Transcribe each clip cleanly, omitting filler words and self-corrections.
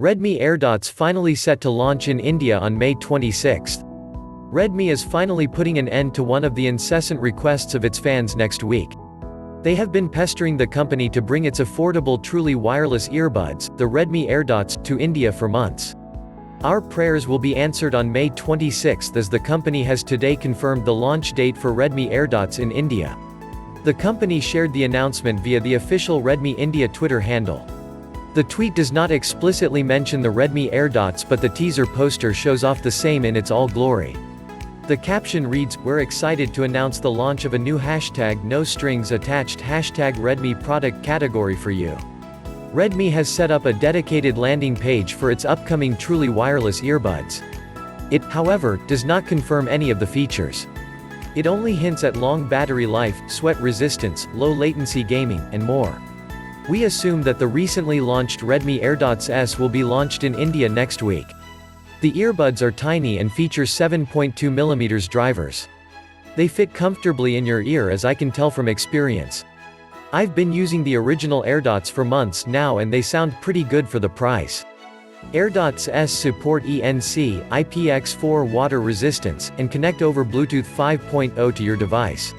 Redmi AirDots finally set to launch in India on May 26. Redmi is finally putting an end to one of the incessant requests of its fans next week. They have been pestering the company to bring its affordable truly wireless earbuds, the Redmi AirDots, to India for months. Our prayers will be answered on May 26 as the company has today confirmed the launch date for Redmi AirDots in India. The company shared the announcement via the official Redmi India Twitter handle. The tweet does not explicitly mention the Redmi AirDots, but the teaser poster shows off the same in its all glory. The caption reads, "We're excited to announce the launch of a new #no strings attached #Redmi product category for you." Redmi has set up a dedicated landing page for its upcoming truly wireless earbuds. It, however, does not confirm any of the features. It only hints at long battery life, sweat resistance, low latency gaming, and more. We assume that the recently launched Redmi AirDots S will be launched in India next week. The earbuds are tiny and feature 7.2mm drivers. They fit comfortably in your ear, as I can tell from experience. I've been using the original AirDots for months now and they sound pretty good for the price. AirDots S support ENC, IPX4 water resistance, and connect over Bluetooth 5.0 to your device.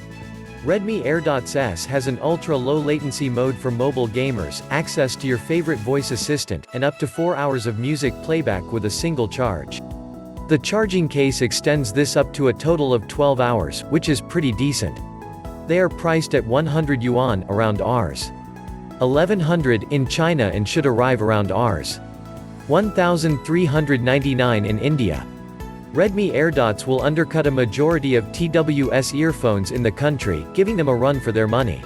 Redmi AirDots S has an ultra-low latency mode for mobile gamers, access to your favorite voice assistant, and up to 4 hours of music playback with a single charge. The charging case extends this up to a total of 12 hours, which is pretty decent. They are priced at 100 yuan, around Rs. 1100 in China, and should arrive around Rs. 1399 in India. Redmi AirDots will undercut a majority of TWS earphones in the country, giving them a run for their money.